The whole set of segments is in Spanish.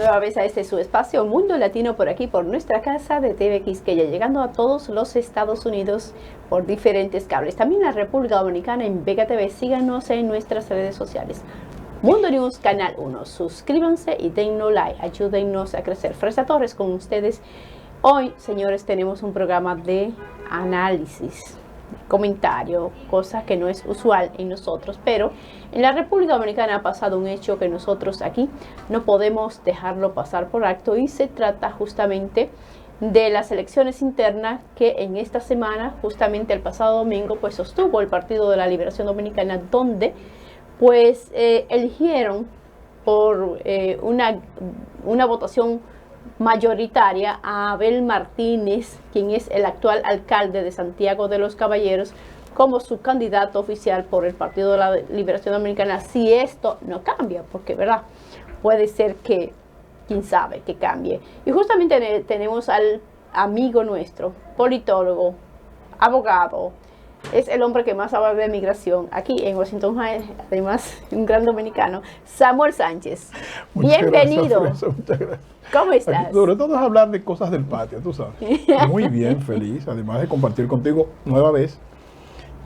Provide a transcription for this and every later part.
nueva vez a este su espacio Mundo Latino por aquí, por nuestra casa de TV Quisqueya, llegando a todos los Estados Unidos por diferentes cables. También la República Dominicana en Vega TV. Síganos en nuestras redes sociales. Mundo News Canal 1. Suscríbanse y dennos like. Ayúdennos a crecer. Fresa Torres con ustedes. Hoy, señores, tenemos un programa de análisis, comentario, cosa que no es usual en nosotros, pero en la República Dominicana ha pasado un hecho que nosotros aquí no podemos dejarlo pasar por alto, y se trata justamente de las elecciones internas que en esta semana, justamente el pasado domingo, pues sostuvo el Partido de la Liberación Dominicana, donde pues eligieron por una votación mayoritaria a Abel Martínez, quien es el actual alcalde de Santiago de los Caballeros, como su candidato oficial por el Partido de la Liberación Dominicana, si esto no cambia, porque verdad, puede ser que, quién sabe, que cambie. Y justamente tenemos al amigo nuestro, politólogo, abogado, es el hombre que más sabe de migración aquí en Washington, además un gran dominicano, Samuel Sánchez. Bienvenido. Gracias, muchas gracias. ¿Cómo estás? Aquí, sobre todo es hablar de cosas del patio, tú sabes. Muy bien, feliz, además de compartir contigo nueva vez,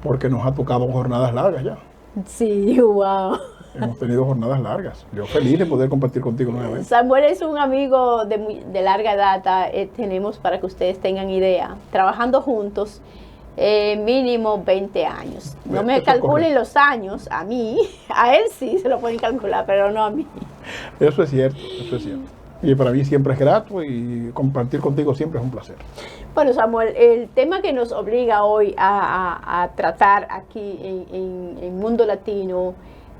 porque nos ha tocado jornadas largas ya. Sí, wow. Hemos tenido jornadas largas. Yo feliz de poder compartir contigo nueva vez. Samuel es un amigo de larga data, tenemos, para que ustedes tengan idea, trabajando juntos mínimo 20 años. No me calculen los años, a mí, a él sí se lo pueden calcular, pero no a mí. Eso es cierto, eso es cierto. Y para mí siempre es grato y compartir contigo siempre es un placer. Bueno, Samuel, el tema que nos obliga hoy a tratar aquí en Mundo Latino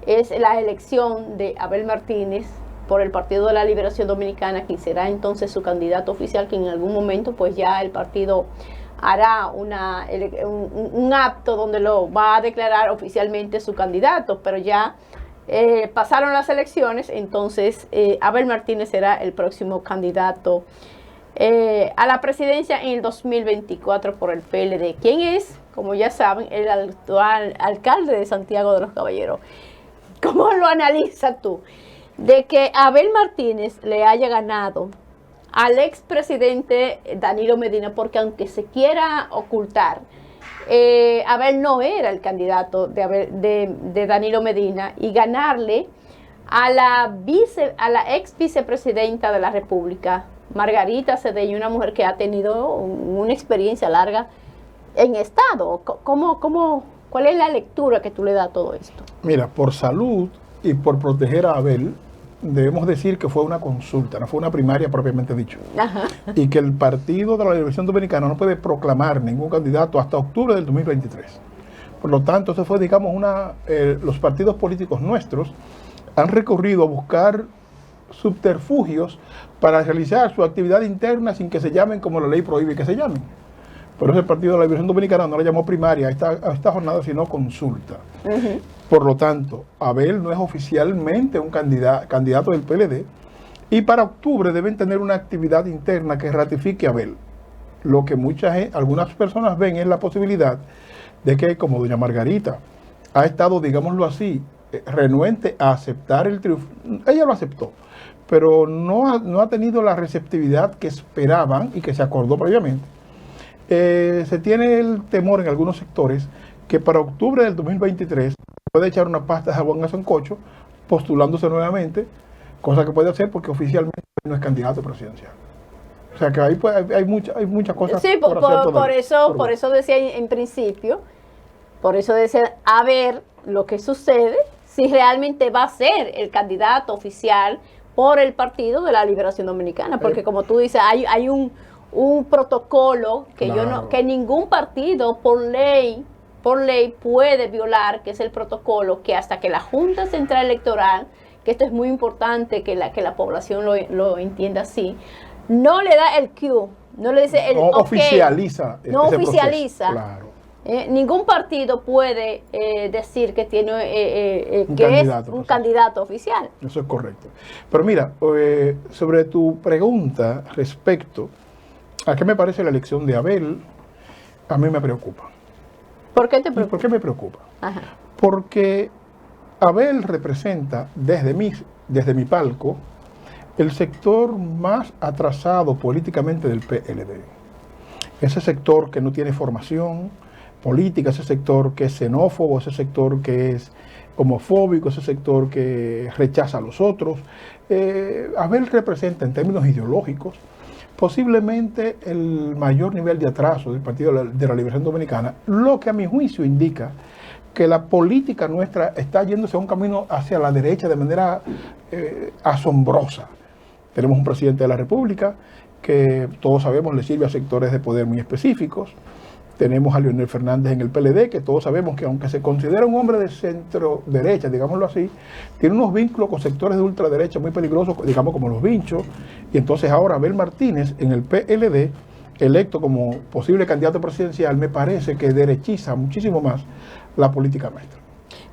es la elección de Abel Martínez por el Partido de la Liberación Dominicana, quien será entonces su candidato oficial, que en algún momento pues ya el partido hará un acto donde lo va a declarar oficialmente su candidato, pero ya pasaron las elecciones, entonces Abel Martínez será el próximo candidato a la presidencia en el 2024 por el PLD. ¿Quién es? Como ya saben, el actual alcalde de Santiago de los Caballeros. ¿Cómo lo analizas tú? De que Abel Martínez le haya ganado al expresidente Danilo Medina, porque aunque se quiera ocultar, Abel no era el candidato de Danilo Medina, y ganarle a la ex vicepresidenta de la República, Margarita Cedeño, una mujer que ha tenido una experiencia larga en Estado. ¿Cuál es la lectura que tú le das a todo esto? Mira, por salud y por proteger a Abel, debemos decir que fue una consulta, no fue una primaria propiamente dicho. Ajá. Y que el Partido de la Liberación Dominicana no puede proclamar ningún candidato hasta octubre del 2023. Por lo tanto, eso fue, digamos, los partidos políticos nuestros han recurrido a buscar subterfugios para realizar su actividad interna sin que se llamen como la ley prohíbe que se llamen. Por eso el Partido de la Liberación Dominicana no le llamó primaria a esta jornada, sino consulta. Uh-huh. Por lo tanto, Abel no es oficialmente un candidato del PLD, y para octubre deben tener una actividad interna que ratifique a Abel. Lo que algunas personas ven es la posibilidad de que, como doña Margarita ha estado, digámoslo así, renuente a aceptar el triunfo. Ella lo aceptó, pero no ha tenido la receptividad que esperaban y que se acordó previamente. Se tiene el temor en algunos sectores que para octubre del 2023 puede echar una pasta de jabón a sancocho postulándose nuevamente, cosa que puede hacer porque oficialmente no es candidato presidencial. O sea que ahí hay muchas cosas. Sí, por eso decía en principio, por eso decía, a ver lo que sucede, si realmente va a ser el candidato oficial por el Partido de la Liberación Dominicana, porque como tú dices, hay un protocolo que claro, que ningún partido por ley puede violar, que es el protocolo que hasta que la Junta Central Electoral, que esto es muy importante que la población lo entienda así, no le da el cue, no le dice el oficializa. No oficializa. Claro. Ningún partido puede decir que tiene que es un candidato oficial. Eso es correcto. Pero mira, sobre tu pregunta respecto a qué me parece la elección de Abel, a mí me preocupa. ¿Por qué te preocupa? ¿Por qué me preocupa? Ajá. Porque Abel representa desde mi palco el sector más atrasado políticamente del PLD. Ese sector que no tiene formación política, ese sector que es xenófobo, ese sector que es homofóbico, ese sector que rechaza a los otros. Abel representa en términos ideológicos posiblemente el mayor nivel de atraso del Partido de la Liberación Dominicana, lo que a mi juicio indica que la política nuestra está yéndose a un camino hacia la derecha de manera asombrosa. Tenemos un presidente de la República que todos sabemos le sirve a sectores de poder muy específicos. Tenemos a Leonel Fernández en el PLD, que todos sabemos que aunque se considera un hombre de centro derecha, digámoslo así, tiene unos vínculos con sectores de ultraderecha muy peligrosos, digamos como los vinchos. Y entonces ahora Abel Martínez en el PLD, electo como posible candidato presidencial, me parece que derechiza muchísimo más la política nuestra.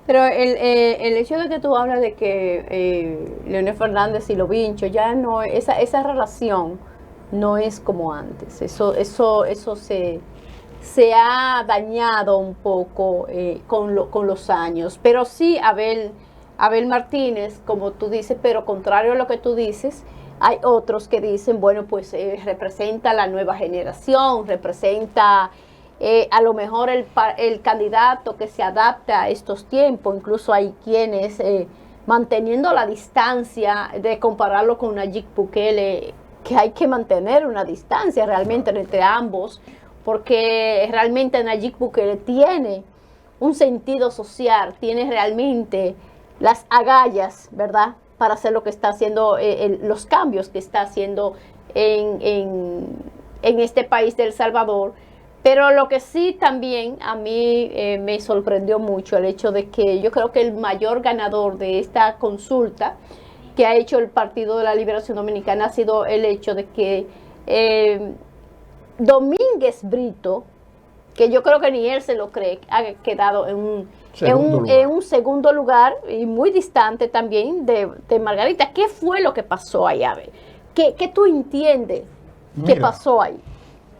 Pero el hecho de que tú hablas de que Leonel Fernández y los vinchos, ya no, esa relación no es como antes. Eso se ha dañado un poco con los años. Pero sí, Abel Martínez, como tú dices, pero contrario a lo que tú dices, hay otros que dicen, bueno, pues representa la nueva generación, representa a lo mejor el candidato que se adapta a estos tiempos. Incluso hay quienes, manteniendo la distancia, de compararlo con Nayib Bukele, que hay que mantener una distancia realmente entre ambos, porque realmente Nayib Bukele tiene un sentido social, tiene realmente las agallas, ¿verdad?, para hacer lo que está haciendo, los cambios que está haciendo en este país de El Salvador. Pero lo que sí también a mí me sorprendió mucho el hecho de que yo creo que el mayor ganador de esta consulta que ha hecho el Partido de la Liberación Dominicana ha sido el hecho de que Domínguez Brito, que yo creo que ni él se lo cree, ha quedado en un segundo lugar y muy distante también de Margarita. ¿Qué fue lo que pasó ahí, Abel? ¿Qué tú entiendes que pasó ahí?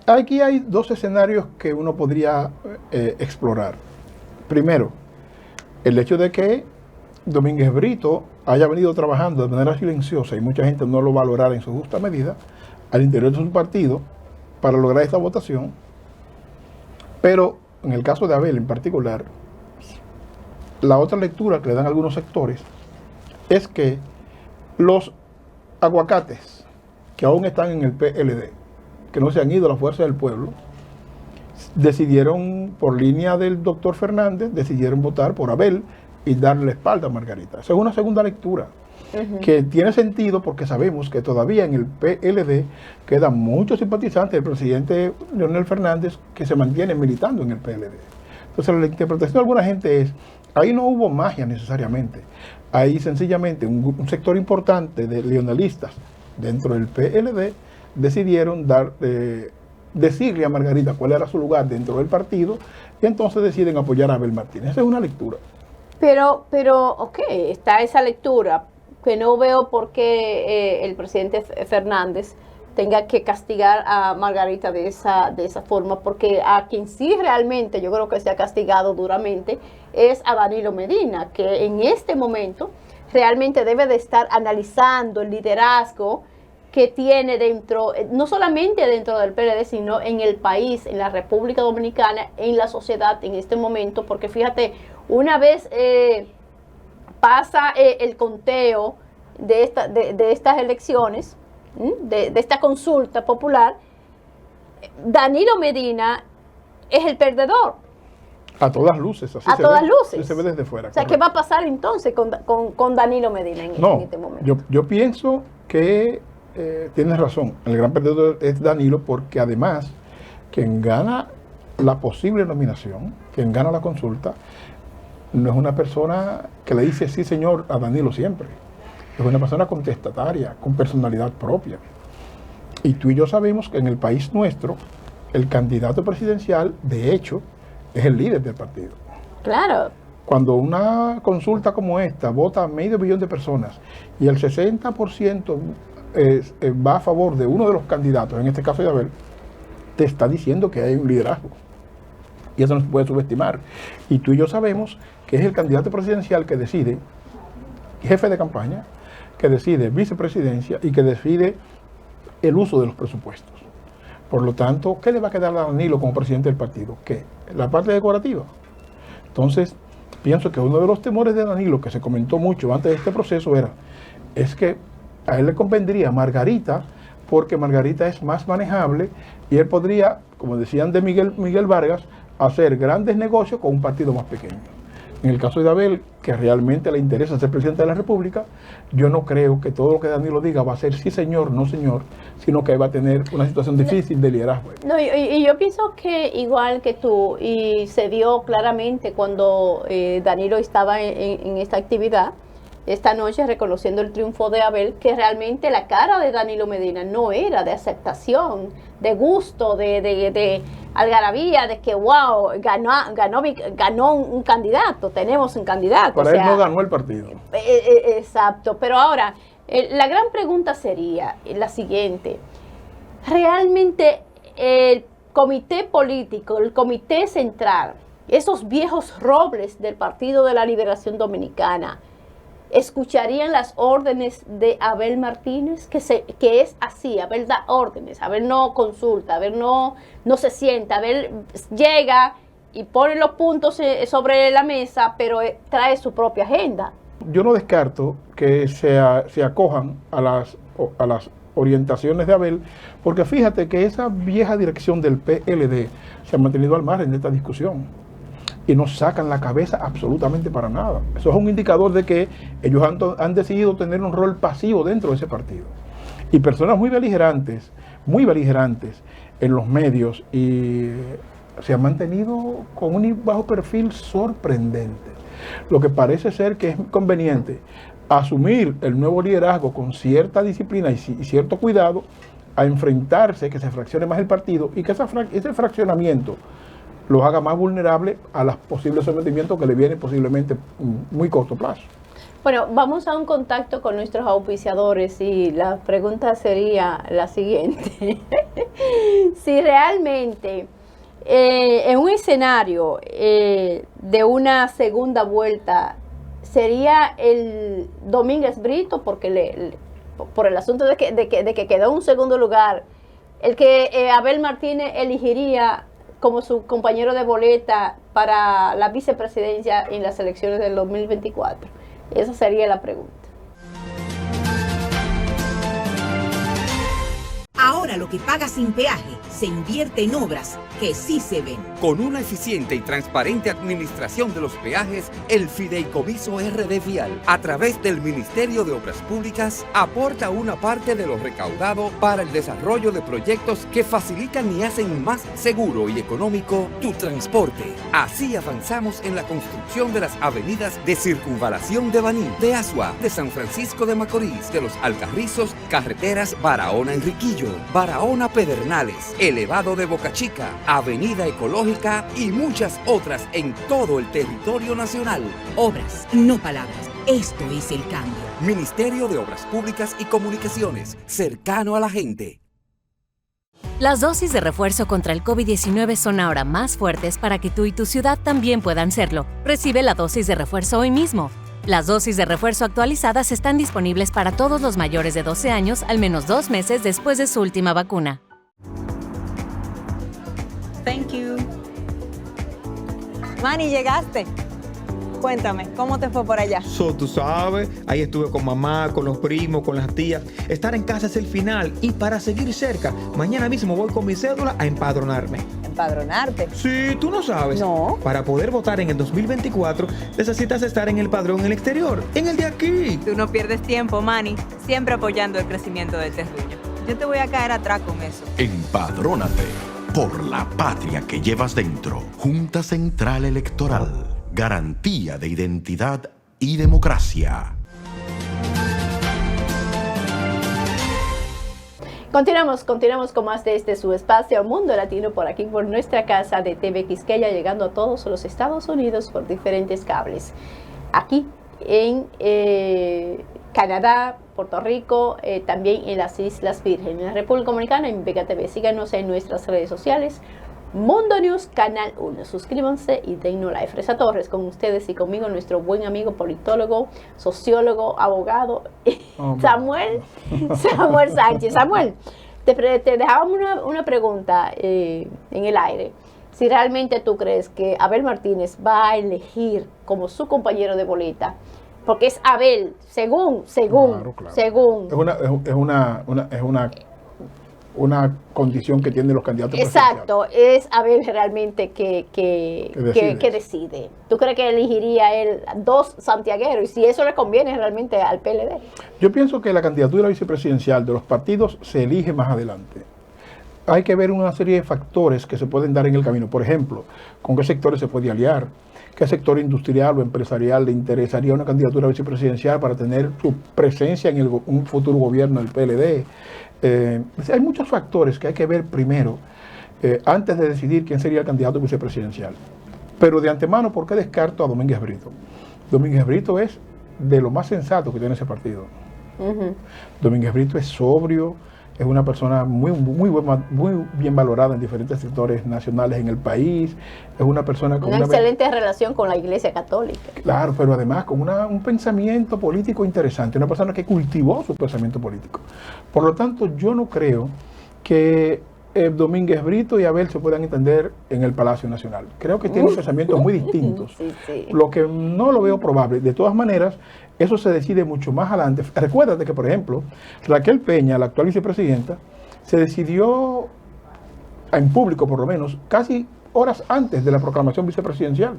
Aquí hay dos escenarios que uno podría explorar. Primero, el hecho de que Domínguez Brito haya venido trabajando de manera silenciosa y mucha gente no lo valorara en su justa medida al interior de su partido para lograr esta votación. Pero en el caso de Abel en particular, la otra lectura que le dan algunos sectores es que los aguacates que aún están en el PLD, que no se han ido a la fuerza del pueblo, decidieron, por línea del doctor Fernández, decidieron votar por Abel y darle la espalda a Margarita. Esa es una segunda lectura que tiene sentido porque sabemos que todavía en el PLD quedan muchos simpatizantes del presidente Leonel Fernández que se mantienen militando en el PLD. Entonces la interpretación de alguna gente es, ahí no hubo magia necesariamente, ahí sencillamente un sector importante de leonelistas dentro del PLD decidieron decirle a Margarita cuál era su lugar dentro del partido y entonces deciden apoyar a Abel Martínez. Esa es una lectura. Pero, ok, está esa lectura, que no veo por qué el presidente Fernández tenga que castigar a Margarita de esa forma, porque a quien sí realmente yo creo que se ha castigado duramente es a Danilo Medina, que en este momento realmente debe de estar analizando el liderazgo que tiene dentro, no solamente dentro del PLD, sino en el país, en la República Dominicana, en la sociedad en este momento, porque fíjate, una vez pasa el conteo de estas elecciones, de esta consulta popular, Danilo Medina es el perdedor. A todas luces. Así a todas luces. Así se ve desde fuera. O sea, correcto. ¿Qué va a pasar entonces con Danilo Medina en este momento? Yo pienso que tienes razón. El gran perdedor es Danilo porque además quien gana la posible nominación, quien gana la consulta, no es una persona que le dice sí señor a Danilo siempre. Es una persona contestataria, con personalidad propia. Y tú y yo sabemos que en el país nuestro, el candidato presidencial, de hecho, es el líder del partido. Claro. Cuando una consulta como esta vota a 500 millones de personas y el 60% va a favor de uno de los candidatos, en este caso de Abel, te está diciendo que hay un liderazgo. Y eso no se puede subestimar. Y tú y yo sabemos que es el candidato presidencial que decide, jefe de campaña, que decide vicepresidencia y que decide el uso de los presupuestos. Por lo tanto, ¿qué le va a quedar a Danilo como presidente del partido? ¿Qué? La parte decorativa. Entonces, pienso que uno de los temores de Danilo, que se comentó mucho antes de este proceso, es que a él le convendría Margarita, porque Margarita es más manejable y él podría, como decían de Miguel Vargas, hacer grandes negocios con un partido más pequeño. En el caso de Abel, que realmente le interesa ser presidente de la República, yo no creo que todo lo que Danilo diga va a ser sí señor, no señor, sino que va a tener una situación difícil de liderazgo. No, y yo pienso que igual que tú, y se vio claramente cuando Danilo estaba en esta actividad, esta noche reconociendo el triunfo de Abel, que realmente la cara de Danilo Medina no era de aceptación, de gusto, de algarabía, de que wow, ganó un candidato, tenemos un candidato. Para él no ganó el partido. Exacto, pero ahora, la gran pregunta sería la siguiente: ¿realmente el comité político, el comité central, esos viejos robles del Partido de la Liberación Dominicana, escucharían las órdenes de Abel Martínez? Que es así, Abel da órdenes, Abel no consulta, Abel no se sienta, Abel llega y pone los puntos sobre la mesa, pero trae su propia agenda. Yo no descarto que se acojan a las orientaciones de Abel, porque fíjate que esa vieja dirección del PLD se ha mantenido al margen de esta discusión y no sacan la cabeza absolutamente para nada. Eso es un indicador de que ellos han decidido tener un rol pasivo dentro de ese partido. Y personas muy beligerantes en los medios, y se han mantenido con un bajo perfil sorprendente. Lo que parece ser que es conveniente asumir el nuevo liderazgo con cierta disciplina y cierto cuidado, a enfrentarse, que se fraccione más el partido y que ese fraccionamiento los haga más vulnerables a los posibles sometimientos que le vienen posiblemente muy corto plazo. Bueno, vamos a un contacto con nuestros auspiciadores y la pregunta sería la siguiente. Si realmente en un escenario de una segunda vuelta sería el Domínguez Brito, porque por el asunto de que quedó en un segundo lugar, el que Abel Martínez elegiría como su compañero de boleta para la vicepresidencia en las elecciones del 2024? Esa sería la pregunta. Ahora lo que paga sin peaje se invierte en obras que sí se ven. Con una eficiente y transparente administración de los peajes, el Fideicomiso RD Vial, a través del Ministerio de Obras Públicas, aporta una parte de lo recaudado para el desarrollo de proyectos que facilitan y hacen más seguro y económico tu transporte. Así avanzamos en la construcción de las avenidas de Circunvalación de Baní, de Asua, de San Francisco de Macorís, de Los Alcarrizos, carreteras Barahona-Enriquillo, Barahona-Pedernales, elevado de Boca Chica, Avenida Ecológica y muchas otras en todo el territorio nacional. Obras, no palabras. Esto es el cambio. Ministerio de Obras Públicas y Comunicaciones, cercano a la gente. Las dosis de refuerzo contra el COVID-19 son ahora más fuertes para que tú y tu ciudad también puedan serlo. Recibe la dosis de refuerzo hoy mismo. Las dosis de refuerzo actualizadas están disponibles para todos los mayores de 12 años al menos 2 meses después de su última vacuna. Thank you. Manny, llegaste. Cuéntame, ¿cómo te fue por allá? Tú sabes, ahí estuve con mamá, con los primos, con las tías. Estar en casa es el final y para seguir cerca, mañana mismo voy con mi cédula a empadronarme. ¿Empadronarte? Sí, tú no sabes. No. Para poder votar en el 2024 necesitas estar en el padrón en el exterior, en el de aquí. Tú no pierdes tiempo, Manny, siempre apoyando el crecimiento del terruño. Yo te voy a caer atrás con eso. Empadrónate por la patria que llevas dentro. Junta Central Electoral. Garantía de identidad y democracia. Continuamos con más de su espacio Mundo Latino por aquí, por nuestra casa de TV Quisqueya, llegando a todos los Estados Unidos por diferentes cables. Aquí en Canadá, Puerto Rico, también en las Islas Vírgenes, en la República Dominicana, en Vega TV. Síganos en nuestras redes sociales, Mundo News, Canal 1. Suscríbanse y dennos like. Fresa Torres, con ustedes y conmigo, nuestro buen amigo politólogo, sociólogo, abogado, Samuel Sánchez. Samuel, te dejábamos una pregunta en el aire. Si realmente tú crees que Abel Martínez va a elegir como su compañero de boleta, porque es Abel, según. Claro. Es una condición que tienen los candidatos Exacto, es Abel realmente que decide. ¿Tú crees que elegiría él 2 santiagueros? Y si eso le conviene realmente al PLD. Yo pienso que la candidatura vicepresidencial de los partidos se elige más adelante. Hay que ver una serie de factores que se pueden dar en el camino. Por ejemplo, con qué sectores se puede aliar, qué sector industrial o empresarial le interesaría una candidatura vicepresidencial para tener su presencia en un futuro gobierno del PLD. Hay muchos factores que hay que ver primero antes de decidir quién sería el candidato vicepresidencial. Pero de antemano, ¿por qué descarto a Domínguez Brito? Domínguez Brito es de lo más sensato que tiene ese partido. Domínguez Brito es sobrio, es una persona muy bien valorada en diferentes sectores nacionales en el país, es una persona con una excelente relación con la Iglesia Católica. Claro, pero además con un pensamiento político interesante, una persona que cultivó su pensamiento político. Por lo tanto, yo no creo que Domínguez Brito y Abel se puedan entender en el Palacio Nacional. Creo que tienen pensamientos muy distintos, sí. Lo que no lo veo probable. De todas maneras, eso se decide mucho más adelante. Recuérdate que, por ejemplo, Raquel Peña, la actual vicepresidenta, se decidió, en público por lo menos, casi horas antes de la proclamación vicepresidencial.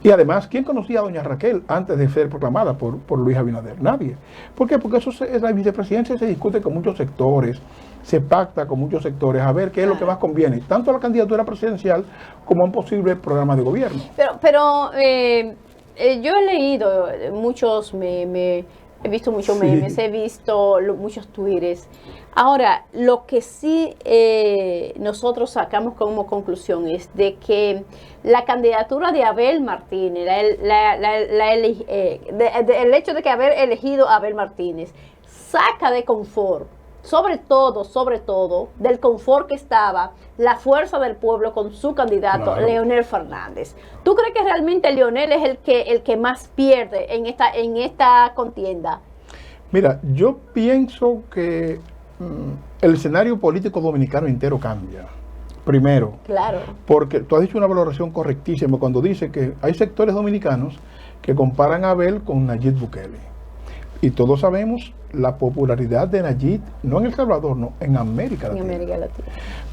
Y además, ¿quién conocía a doña Raquel antes de ser proclamada por Luis Abinader? Nadie. ¿Por qué? Porque la vicepresidencia se discute con muchos sectores, se pacta con muchos sectores a ver qué es lo que más conviene, tanto a la candidatura presidencial como a un posible programa de gobierno. Pero yo he leído muchos memes, he visto muchos memes, he visto muchos tweets. Ahora, lo que sí nosotros sacamos como conclusión es de que la candidatura de Abel Martínez, el hecho de que haber elegido a Abel Martínez, saca de confort, sobre todo, del confort que estaba la Fuerza del Pueblo con su candidato, claro, Leonel Fernández. ¿Tú crees que realmente Leonel es el que más pierde en esta contienda? Mira, yo pienso que el escenario político dominicano entero cambia. Primero, claro, porque tú has dicho una valoración correctísima cuando dice que hay sectores dominicanos que comparan a Abel con Nayib Bukele. Y todos sabemos la popularidad de Nayib, no en El Salvador, no, en América Latina.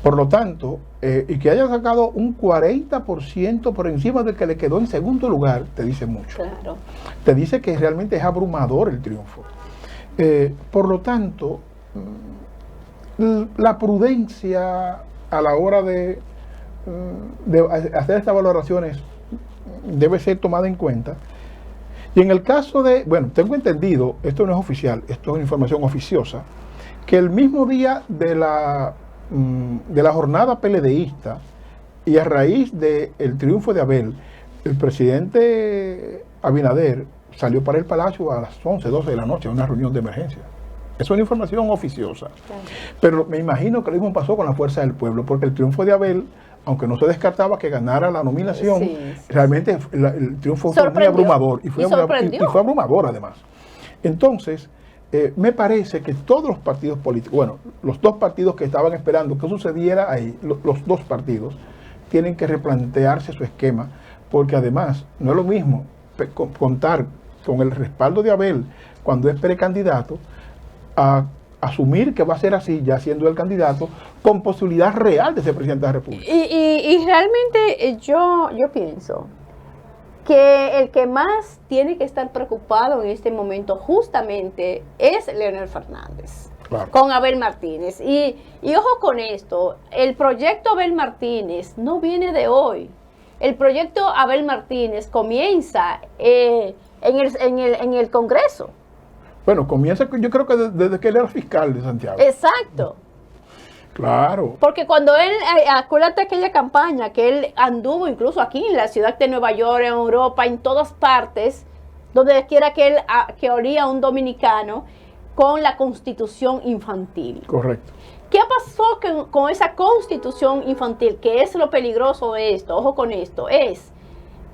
Por lo tanto, y que haya sacado un 40% por encima del que le quedó en segundo lugar, te dice mucho. Claro. Te dice que realmente es abrumador el triunfo. Por lo tanto, la prudencia a la hora de hacer estas valoraciones debe ser tomada en cuenta. Y en el caso de, bueno, tengo entendido, esto no es oficial, esto es información oficiosa, que el mismo día de la jornada PLDista y a raíz del triunfo de Abel, el presidente Abinader salió para el Palacio a las 11, 12 de la noche a una reunión de emergencia. Es una información oficiosa. Claro. Pero me imagino que lo mismo pasó con la Fuerza del Pueblo, porque el triunfo de Abel, aunque no se descartaba que ganara la nominación, realmente el triunfo fue muy abrumador. Y fue abrumador además. Entonces, me parece que todos los partidos políticos, bueno, los dos partidos que estaban esperando que sucediera ahí, los dos partidos, tienen que replantearse su esquema, porque además no es lo mismo contar con el respaldo de Abel cuando es precandidato, a asumir que va a ser así, ya siendo el candidato, con posibilidad real de ser presidente de la República. Y realmente yo pienso que el que más tiene que estar preocupado en este momento justamente es Leonel Fernández, claro, con Abel Martínez. Y ojo con esto, el proyecto Abel Martínez no viene de hoy. El proyecto Abel Martínez comienza en el Congreso. Bueno, comienza, yo creo que desde que él era fiscal de Santiago. Exacto. Claro. Porque cuando él, acuérdate aquella campaña que él anduvo incluso aquí en la ciudad de Nueva York, en Europa, en todas partes, donde quiera que olía un dominicano, con la constitución infantil. Correcto. ¿Qué pasó con esa constitución infantil? Que es lo peligroso de esto, ojo con esto, es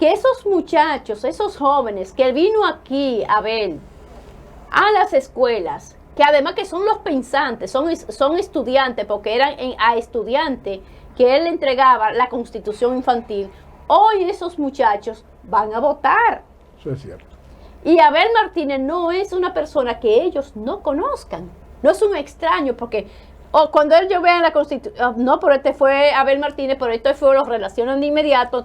que esos muchachos, esos jóvenes que vino aquí a ver a las escuelas, que además que son los pensantes, son estudiantes, porque eran a estudiantes que él entregaba la constitución infantil, hoy esos muchachos van a votar. Eso es cierto. Y Abel Martínez no es una persona que ellos no conozcan, no es un extraño, porque cuando ellos vean la constitución, no, pero este fue Abel Martínez, pero esto fue, los relacionan de inmediato,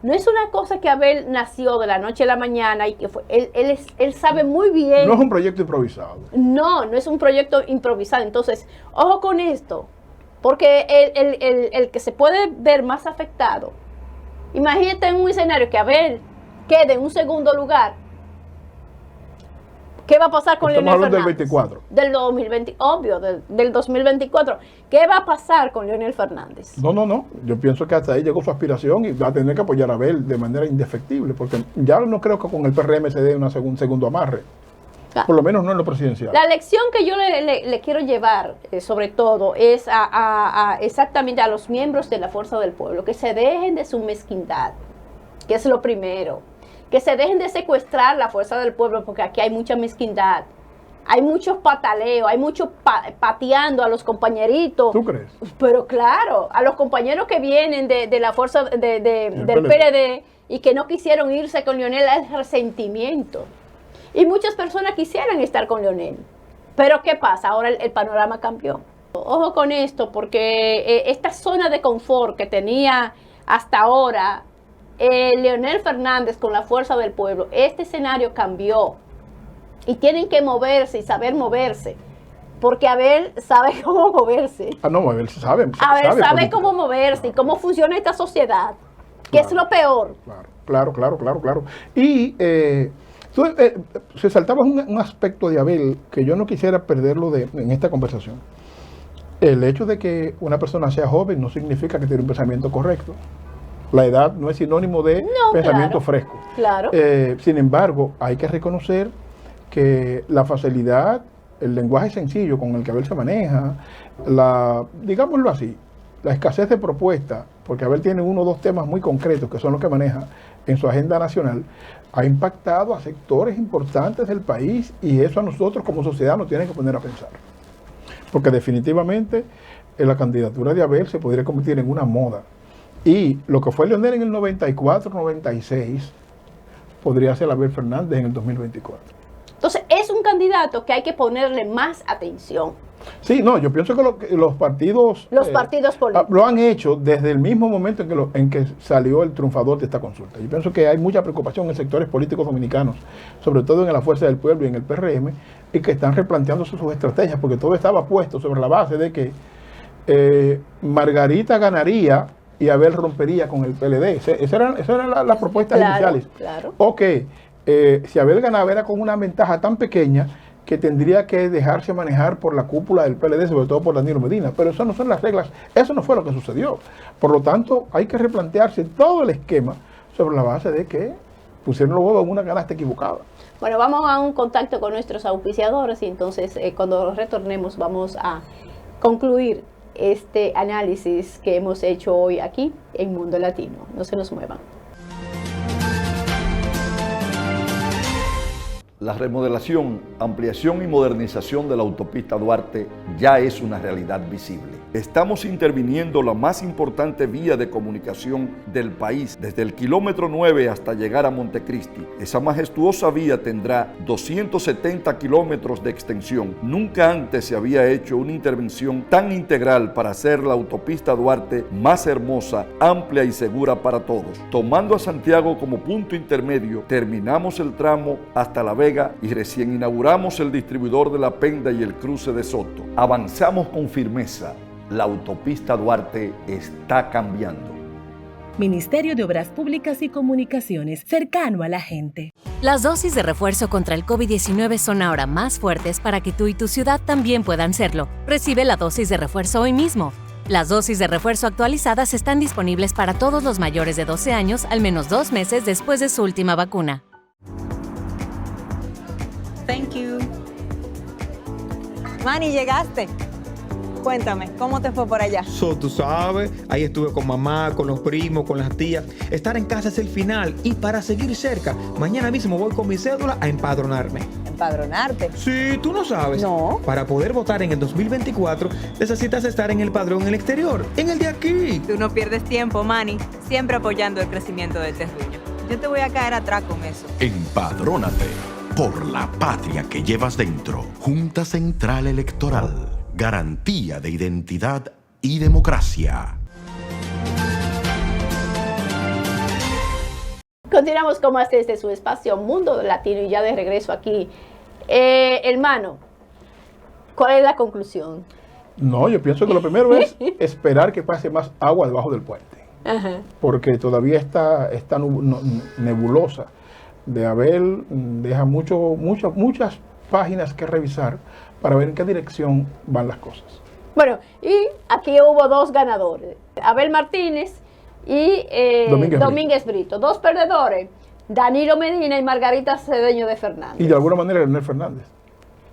no es una cosa que Abel nació de la noche a la mañana y que fue, él sabe muy bien. No es un proyecto improvisado. No es un proyecto improvisado. Entonces, ojo con esto, porque el que se puede ver más afectado, imagínate en un escenario que Abel quede en un segundo lugar. ¿Qué va a pasar con Leonel Fernández? Del 24. Del 2020, obvio, del 2024. ¿Qué va a pasar con Leonel Fernández? No. Yo pienso que hasta ahí llegó su aspiración y va a tener que apoyar a Abel de manera indefectible, porque ya no creo que con el PRM se dé un segundo amarre. Por lo menos no en lo presidencial. La lección que yo le quiero llevar, sobre todo, es exactamente a los miembros de la Fuerza del Pueblo, que se dejen de su mezquindad, que es lo primero. Que se dejen de secuestrar la Fuerza del Pueblo, porque aquí hay mucha mezquindad, hay muchos pataleos, hay mucho pateando a los compañeritos. ¿Tú crees? Pero claro, a los compañeros que vienen de la Fuerza del PLD y que no quisieron irse con Leonel, hay resentimiento. Y muchas personas quisieran estar con Leonel. Pero ¿qué pasa? Ahora el panorama cambió. Ojo con esto, porque esta zona de confort que tenía hasta ahora Leonel Fernández con la Fuerza del Pueblo, este escenario cambió y tienen que moverse y saber moverse, porque Abel sabe cómo moverse. Abel sabe. Abel sabe cómo moverse y cómo funciona esta sociedad, que es lo peor. Claro. Y tú se saltaba un aspecto de Abel que yo no quisiera perderlo en esta conversación. El hecho de que una persona sea joven no significa que tiene un pensamiento correcto. La edad no es sinónimo de pensamiento fresco. Claro. Sin embargo, hay que reconocer que la facilidad, el lenguaje sencillo con el que Abel se maneja, digámoslo así, la escasez de propuestas, porque Abel tiene 1 o 2 temas muy concretos que son los que maneja en su agenda nacional, ha impactado a sectores importantes del país y eso a nosotros como sociedad nos tiene que poner a pensar. Porque definitivamente la candidatura de Abel se podría convertir en una moda. Y lo que fue Leonel en el 94-96 podría ser Abel Fernández en el 2024. Entonces es un candidato que hay que ponerle más atención. Sí, yo pienso que los partidos... Los partidos políticos. Lo han hecho desde el mismo momento en que salió el triunfador de esta consulta. Yo pienso que hay mucha preocupación en sectores políticos dominicanos, sobre todo en la Fuerza del Pueblo y en el PRM, y que están replanteándose sus estrategias, porque todo estaba puesto sobre la base de que Margarita ganaría y Abel rompería con el PLD. Esas eran las propuestas iniciales. Claro. O que si Abel ganaba era con una ventaja tan pequeña que tendría que dejarse manejar por la cúpula del PLD, sobre todo por Danilo Medina. Pero eso no son las reglas, eso no fue lo que sucedió. Por lo tanto, hay que replantearse todo el esquema sobre la base de que pusieron los huevos en una canasta equivocada. Bueno, vamos a un contacto con nuestros auspiciadores y entonces cuando retornemos vamos a concluir este análisis que hemos hecho hoy aquí en Mundo Latino. No se nos muevan. La remodelación, ampliación y modernización de la autopista Duarte ya es una realidad visible. Estamos interviniendo la más importante vía de comunicación del país, desde el kilómetro 9 hasta llegar a Montecristi. Esa majestuosa vía tendrá 270 kilómetros de extensión. Nunca antes se había hecho una intervención tan integral para hacer la autopista Duarte más hermosa, amplia y segura para todos. Tomando a Santiago como punto intermedio, terminamos el tramo hasta La Vega y recién inauguramos el distribuidor de La Penda y el cruce de Soto. Avanzamos con firmeza. La autopista Duarte está cambiando. Ministerio de Obras Públicas y Comunicaciones, cercano a la gente. Las dosis de refuerzo contra el COVID-19 son ahora más fuertes para que tú y tu ciudad también puedan serlo. Recibe la dosis de refuerzo hoy mismo. Las dosis de refuerzo actualizadas están disponibles para todos los mayores de 12 años al menos 2 meses después de su última vacuna. Thank you. Manny, llegaste. Cuéntame, ¿cómo te fue por allá? Tú sabes, ahí estuve con mamá, con los primos, con las tías. Estar en casa es el final y para seguir cerca, mañana mismo voy con mi cédula a empadronarme. ¿Empadronarte? Sí, tú no sabes. No. Para poder votar en el 2024 necesitas estar en el padrón en el exterior, en el de aquí. Tú no pierdes tiempo, Manny, siempre apoyando el crecimiento del terruño. Yo te voy a caer atrás con eso. Empadrónate por la patria que llevas dentro. Junta Central Electoral. Garantía de identidad y democracia. Continuamos con más desde su espacio Mundo Latino y ya de regreso aquí. Hermano, ¿cuál es la conclusión? No, yo pienso que lo primero es esperar que pase más agua debajo del puente. Ajá. Porque todavía está nebulosa. De Abel deja muchas páginas que revisar para ver en qué dirección van las cosas. Bueno, y aquí hubo dos ganadores, Abel Martínez y Domínguez Brito. Dos perdedores, Danilo Medina y Margarita Cedeño de Fernández. Y de alguna manera Leonel Fernández.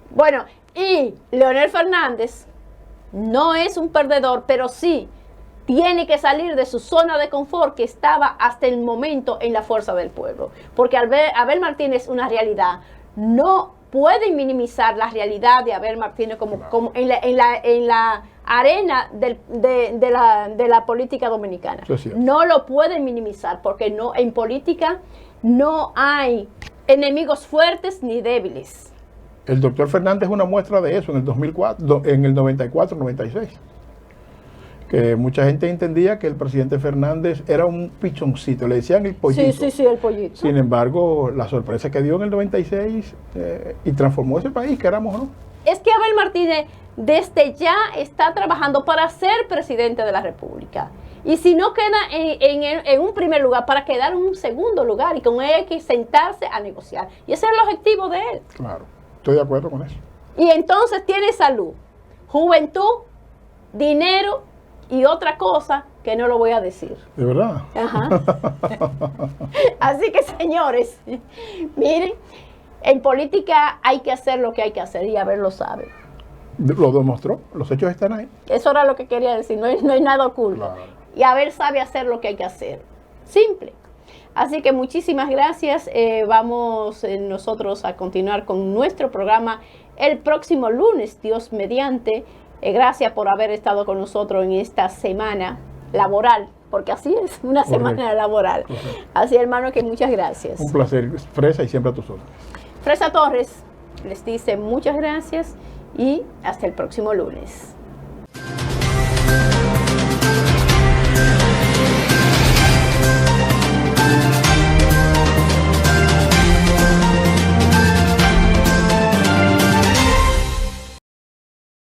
Bueno, y Leonel Fernández no es un perdedor, pero sí tiene que salir de su zona de confort que estaba hasta el momento en la Fuerza del Pueblo. Porque Abel Martínez es una realidad. No pueden minimizar la realidad de Abel Martínez como en la arena de la política dominicana. No lo pueden minimizar porque en política no hay enemigos fuertes ni débiles. El doctor Fernández es una muestra de eso en el 2004, en el 94-96. Que mucha gente entendía que el presidente Fernández era un pichoncito, le decían el pollito. Sí, el pollito. Sin embargo, la sorpresa que dio en el 96 y transformó ese país, queramos o no. Es que Abel Martínez desde ya está trabajando para ser presidente de la República. Y si no queda en un primer lugar, para quedar en un segundo lugar y con él hay que sentarse a negociar. Y ese es el objetivo de él. Claro, estoy de acuerdo con eso. Y entonces tiene salud, juventud, dinero y otra cosa que no lo voy a decir. ¿De verdad? Ajá. Así que, señores, miren, en política hay que hacer lo que hay que hacer y Abel lo sabe. Lo demostró, los hechos están ahí. Eso era lo que quería decir, no hay nada oculto. Claro. Y Abel sabe hacer lo que hay que hacer. Simple. Así que muchísimas gracias. Vamos nosotros a continuar con nuestro programa el próximo lunes, Dios mediante. Gracias por haber estado con nosotros en esta semana laboral, porque así es, una semana laboral. Correcto. Así, hermano, que muchas gracias. Un placer, Fresa, y siempre a tus órdenes. Fresa Torres les dice muchas gracias y hasta el próximo lunes.